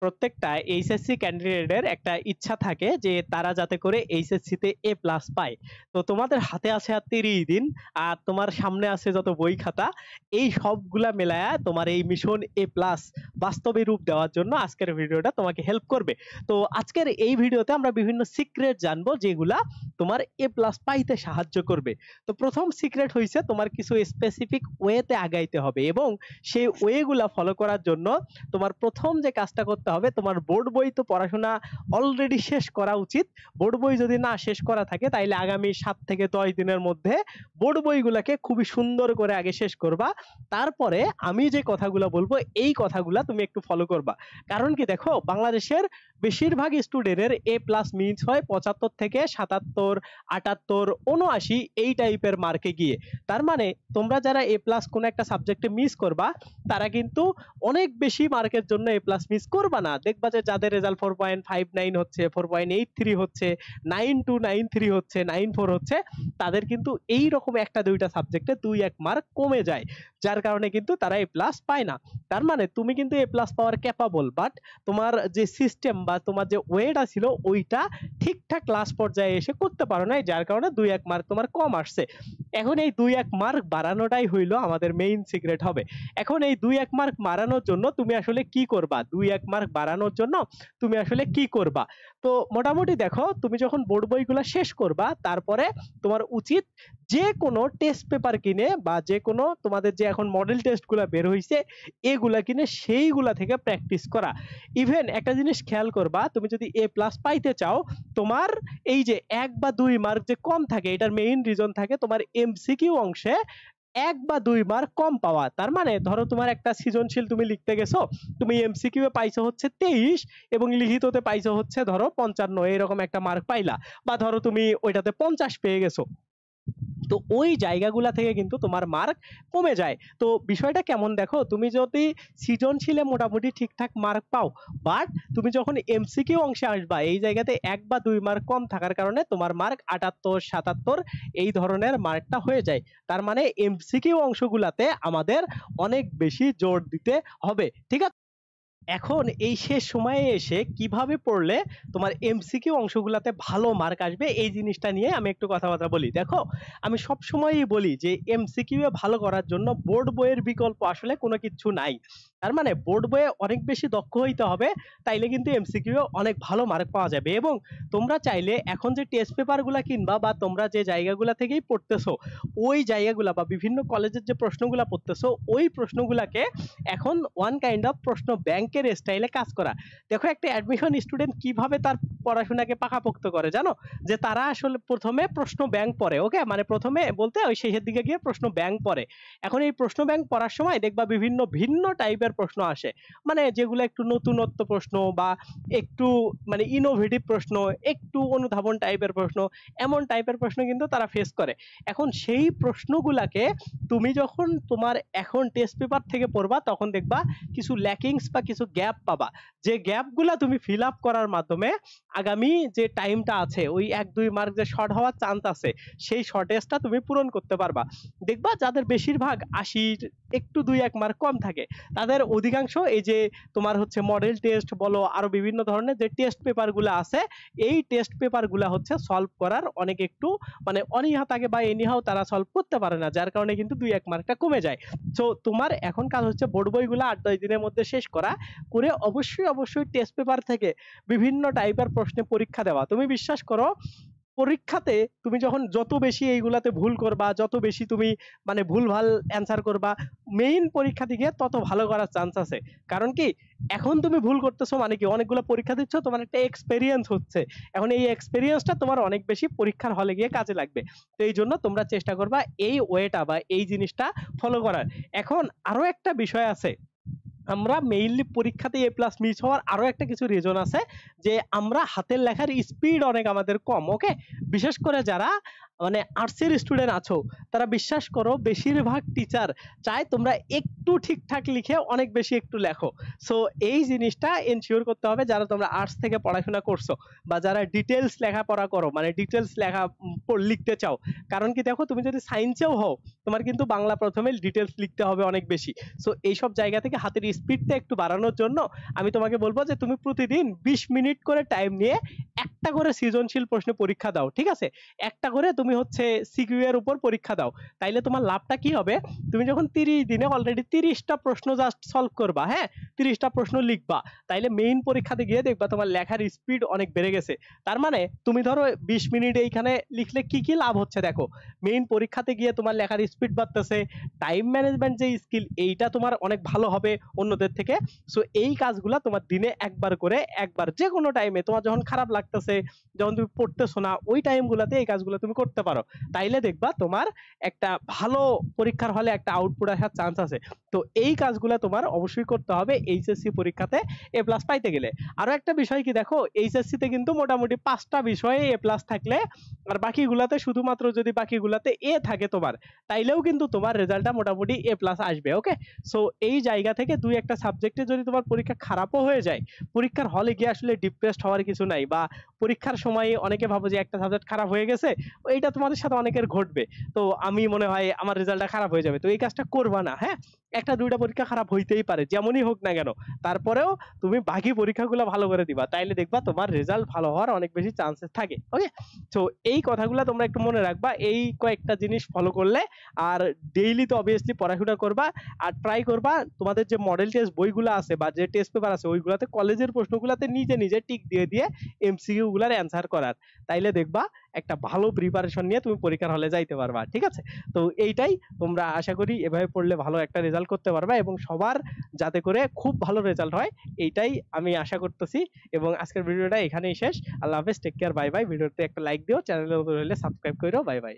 প্রত্যেকটা এইচএসসি ক্যান্ডিডেটের একটা ইচ্ছা থাকে যে তারা যাতে করে এইচএসসি তে এ প্লাস পায়। তো তোমাদের হাতে আছে আর 30 দিন, আর তোমার সামনে আছে যত বই খাতা, এই সবগুলা মেলায়া তোমার এই মিশন এ প্লাস বাস্তবে রূপ দেওয়ার জন্য আজকের ভিডিওটা তোমাকে হেল্প করবে। তো আজকের এই ভিডিওতে আমরা বিভিন্ন সিক্রেট জানবো যেগুলা তোমার এ প্লাস পাইতে সাহায্য করবে। তো প্রথম সিক্রেট হইছে তোমার কিছু স্পেসিফিক ওয়েতে আগাইতে হবে, এবং সেই ওয়েগুলা ফলো করার জন্য তোমার প্রথম যে কাজটা করতে হবে, তোমার বোর্ড বই তো পড়াশোনা অলরেডি শেষ করা উচিত। বোর্ড বই যদি না শেষ করা থাকে তাইলে আগামী 7 থেকে 10 দিনের মধ্যে বোর্ড বইগুলাকে খুবই সুন্দর করে আগে শেষ করবা। তারপরে আমি যে কথাগুলো বলবো এই কথাগুলা তুমি একটু ফলো করবা। কারণ কি দেখো, বাংলাদেশের বেশিরভাগ স্টুডেন্টের এ প্লাস মিন্স হয় 75 থেকে 77, 78, 79 এই টাইপের মার্কে গিয়ে। তার মানে তোমরা যারা এ প্লাস কোনো একটা সাবজেক্টে মিস করবা তারা কিন্তু অনেক বেশি মার্কের জন্য এ প্লাস মিস করবা না। দেখবা যে যাদের রেজাল্ট 4.59 হচ্ছে, 4.83 হচ্ছে, 9293 হচ্ছে, 94 হচ্ছে, তাদের কিন্তু এই রকম একটা দুইটা সাবজেক্টে 2-1 মার্ক কমে যায়, যার কারণে কিন্তু তারা এ প্লাস পায় না। তার মানে তুমি কিন্তু এ প্লাস পাওয়ার ক্যাপাবল, বাট তোমার যে সিস্টেম বা তোমার যে ওয়েটা ছিল ওইটা ঠিকঠাক লাস্ট পর্যায়ে এসে করতে পারো না, যার কারণে 2-1 মার্ক তোমার কম আসছে। এখন এই 2-1 মার্ক বাড়ানোটাই হইলো আমাদের মেইন সিক্রেট হবে। এখন এই 2-1 মার্ক বাড়ানোর জন্য তুমি আসলে কি করবা? 2-1 মার্ক বাড়ানোর জন্য তুমি আসলে কি করবা? তো মোটামুটি দেখো, তুমি যখন বোর্ড বইগুলা শেষ করবা তারপরে তোমার উচিত যে কোনো টেস্ট পেপার কিনে বা যে কোনো তোমাদের যে এখন মডেল টেস্ট গুলা বের হইছে এগুলা কিনে সেইগুলা থেকে প্র্যাকটিস করা। ইভেন একটা জিনিস খেয়াল করবা, তুমি যদি এ প্লাস পাইতে চাও, তোমার এই যে 1 বা 2 মার্ক যে কম থাকে এটার মেইন রিজন থাকে তোমার এমসিকিউ অংশে 1 বা 2 মার্ক কম পাওয়া। তার মানে ধরো তোমার একটা সৃজনশীল তুমি লিখতে গেছো, তুমি এমসিকিউ এ পাইছো হচ্ছে 23 এবং লিখিততে পাইছো হচ্ছে ধরো 55, এরকম একটা মার্ক পাইলা, বা ধরো তুমি ওইটাতে 50 পেয়ে গেছো। তো ওই জায়গাগুলা থেকে কিন্তু তোমার মার্ক কমে যায়। তো বিষয়টা কেমন দেখো, তুমি যদি সৃজনশীলে মোটামুটি ঠিকঠাক মার্ক পাও, বাট তুমি যখন এমসিকিউ অংশে আসবা এই জায়গাতে 1 বা 2 মার্ক কম থাকার কারণে তোমার মার্ক 78, 77 এই ধরনের মার্কটা হয়ে যায়। তার মানে এমসিকিউ অংশগুলাতে আমাদের অনেক বেশি জোর দিতে হবে, ঠিক আছে? এখন এই শেষ সময়ে এসে কিভাবে পড়লে তোমার এমসিকিউ অংশগুলোতে ভালো মার্ক আসবে এই জিনিসটা নিয়ে আমি একটু কথাবার্তা বলি। দেখো, আমি সব সময়ই বলি যে এমসিকিউ এ ভালো করার জন্য বোর্ড বইয়ের বিকল্প আসলে কোনো কিছু নাই। তার মানে বোর্ড বইয়ে অনেক বেশি দক্ষ হইতে হবে, তাইলে কিন্তু এমসিকিউ এ অনেক ভালো মার্ক পাওয়া যাবে। এবং তোমরা চাইলে এখন যে টেস্ট পেপারগুলো কিনবা বা তোমরা যে জায়গাগুলো থেকেই পড়তেছো ওই জায়গাগুলা বা বিভিন্ন কলেজের যে প্রশ্নগুলো পড়তেছো ওই প্রশ্নগুলাকে এখন ওয়ান কাইন্ড অফ প্রশ্ন ব্যাংকের স্টাইলে কাজ করা। দেখো, একটা অ্যাডমিশন স্টুডেন্ট কিভাবে তার পড়াশোনাকে পাকাপোক্ত করে জানো? যে তারা আসলে প্রথমে প্রশ্ন ব্যাংক পড়ে, ওকে, মানে প্রথমে বলতে ওই শেষের দিকে গিয়ে প্রশ্ন ব্যাংক পড়ে। এখন এই প্রশ্ন ব্যাংক পড়ার সময় দেখবা বিভিন্ন ভিন্ন টাইপের প্রশ্ন আসে, মানে যেগুলো একটু নতুনত্ব প্রশ্ন বা একটু মানে ইনোভেটিভ প্রশ্ন, একটু অনুধাবন টাইপের প্রশ্ন, এমন টাইপের প্রশ্ন কিন্তু তারা ফেস করে। এখন সেই প্রশ্নগুলাকে তুমি যখন তোমার এখন টেস্ট পেপার থেকে পড়বা তখন দেখবা কিছু ল্যাকিংস বা কিছু গ্যাপ পাবা, যে গ্যাপগুলা তুমি ফিল আপ করার মাধ্যমে আগামী যে টাইমটা আছে ওই 1-2 মার্ক যে শর্ট হওয়ার চান্স আছে সেই শর্টেজটা তুমি পূরণ করতে পারবা। দেখবা যাদের বেশিরভাগ 80 একটু 2-1 মার্ক কম থাকে তাদের অধিকাংশ এই যে তোমার হচ্ছে মডেল টেস্ট বলো আরো বিভিন্ন ধরনের যে টেস্ট পেপারগুলো আছে এই টেস্ট পেপারগুলো হচ্ছে সলভ করার অনেক একটু মানে অনীহা থাকে বা এনিহাও তারা সলভ করতে পারে না, যার কারণে কিন্তু 2-1 মার্কটা কমে যায়। তো তোমার এখন কাজ হচ্ছে বোর্ড বইগুলো 8-10 দিনের মধ্যে শেষ করা, করে অবশ্যই অবশ্যই টেস্ট পেপার থেকে বিভিন্ন টাইপের প্রশ্নে পরীক্ষা দেওয়া। তুমি বিশ্বাস করো, পরীক্ষাতে তুমি যখন যত বেশি এইগুলাতে ভুল করবা, যত বেশি তুমি মানে ভুলভাল অ্যান্সার করবা, মেইন পরীক্ষা দিকে তত ভালো করার চান্স আছে। কারণ কি, এখন তুমি ভুল করতেছো মানে কি অনেকগুলো পরীক্ষা দিচ্ছ, তোমার একটা এক্সপেরিয়েন্স হচ্ছে, এখন এই এক্সপেরিয়েন্সটা তোমার অনেক বেশি পরীক্ষার হলে গিয়ে কাজে লাগবে। তো এই জন্য তোমরা চেষ্টা করবা এই ওয়েটা বা এই জিনিসটা ফলো করার। এখন আরো একটা বিষয় আছে, আমরা মেইনলি পরীক্ষাতে এ প্লাস মিস হওয়ার আরো একটা কিছু রিজন আছে, যে আমরা হাতের লেখার স্পিড অনেক আমাদের কম, ওকে। বিশেষ করে যারা মানে আর্টসের স্টুডেন্ট আছো তারা বিশ্বাস করো বেশিরভাগ টিচার চায় তোমরা একটু ঠিকঠাক লিখে অনেক বেশি একটু লেখো। সো এই জিনিসটা এনশিওর করতে হবে যারা তোমরা আর্টস থেকে পড়াশোনা করছো বা যারা ডিটেলস লেখাপড়া করো, মানে ডিটেলস লেখা লিখতে চাও। কারণ কি দেখো, তুমি যদি সায়েন্সেও হও তোমার কিন্তু বাংলা প্রথমে ডিটেলস লিখতে হবে অনেক বেশি। সো এইসব জায়গা থেকে হাতের স্পিডটা একটু বাড়ানোর জন্য আমি তোমাকে বলবো যে তুমি প্রতিদিন 20 মিনিট করে টাইম নিয়ে একটা করে সৃজনশীল প্রশ্ন পরীক্ষা দাও, ঠিক আছে? একটা করে তুমি হচ্ছে সিকিউ এর উপর পরীক্ষা দাও। তাইলে তোমার লাভটা কি হবে? তুমি যখন 30 দিনে অলরেডি 30টা প্রশ্ন জাস্ট সলভ করবা, হ্যাঁ, 30টা প্রশ্ন লিখবা, তাইলে মেইন পরীক্ষাতে গিয়ে দেখবা তোমার লেখার স্পিড অনেক বেড়ে গেছে। তার মানে তুমি ধরো 20 মিনিট এইখানে লিখলে কি কি লাভ হচ্ছে দেখো। মেইন পরীক্ষাতে গিয়ে তোমার লেখার স্পিড বাড়তেছে, টাইম ম্যানেজমেন্ট যে স্কিল এইটা তোমার অনেক ভালো হবে অন্যদের থেকে। সো এই কাজগুলা তোমার দিনে একবার করে, একবার যে কোনো টাইমে তোমার যখন খারাপ লাগতেছে, যখন তুমি পড়তেছো না, ওই টাইমগুলোতে এই কাজগুলো তুমি করতে পারো। তাইলে দেখবা তোমার একটা ভালো পরীক্ষার হলে একটা আউটপুট আসার চান্স আছে। তো এই কাজগুলো তোমার অবশ্যই করতে হবে এইচএসসি পরীক্ষাতে এ প্লাস পাইতে গেলে। আরো একটা বিষয় কি দেখো, এইচএসসি তে কিন্তু মোটামুটি 5টা বিষয়ে এ প্লাস থাকলে, আর বাকিগুলাতে শুধুমাত্র যদি বাকিগুলাতে এ থাকে তোমার, তাইলেও কিন্তু তোমার রেজাল্টটা মোটামুটি এ প্লাস আসবে। ওকে, সো এই জায়গা থেকে দুই একটা সাবজেক্টে যদি তোমার পরীক্ষা খারাপও হয়ে যায়, পরীক্ষার হলে গিয়ে আসলে ডিপ্রেসড হওয়ার কিছু নাই। বা পরীক্ষার সময় অনেকে ভাবো যে একটা সাবজেক্ট খারাপ হয়ে গেছে, এইটা তোমাদের সাথে অনেকের ঘটবে, তো আমি মনে হয় আমার রেজাল্টটা খারাপ হয়ে যাবে, তো এই কাজটা করবা না। হ্যাঁ, একটা দুইটা পরীক্ষা খারাপ হইতেই পারে, যেমনই হোক না কেন, তারপরেও তুমি বাকি পরীক্ষাগুলো ভালো করে দিবা, তাইলে দেখবা তোমার রেজাল্ট ভালো হওয়ার অনেক বেশি চান্সেস থাকে। ওকে, তো এই কথাগুলো তোমরা একটু মনে রাখবা, এই কয়েকটা জিনিস ফলো করলে। আর ডেইলি তো অবভিয়াসলি পড়াশোনা করবা, আর ট্রাই করবা তোমাদের যে মডেল টেস্ট বইগুলো আছে বা যে টেস্ট পেপার আছে ওইগুলাতে কলেজের প্রশ্নগুলোতে নিজে নিজে টিক দিয়ে দিয়ে এমসিকিউ গুলার অ্যান্সার করার। তাইলে দেখবা একটা ভালো প্রিপারেশন নিয়ে তুমি পরীক্ষার হলে যাইতে পারবা, ঠিক আছে? তো এইটাই, তোমরা আশা করি এভাবে পড়লে ভালো একটা রেজাল্ট করতে পারবা এবং সবার যাতে করে খুব ভালো রেজাল্ট হয়, এইটাই আমি আশা করতেছি। এবং আজকের ভিডিওটা এখানেই শেষ। আল্লাহ হাফেজ, টেক কেয়ার, বাই বাই। ভিডিওতে একটা লাইক দিও, চ্যানেলে নতুন হলে সাবস্ক্রাইব করো, বাই বাই।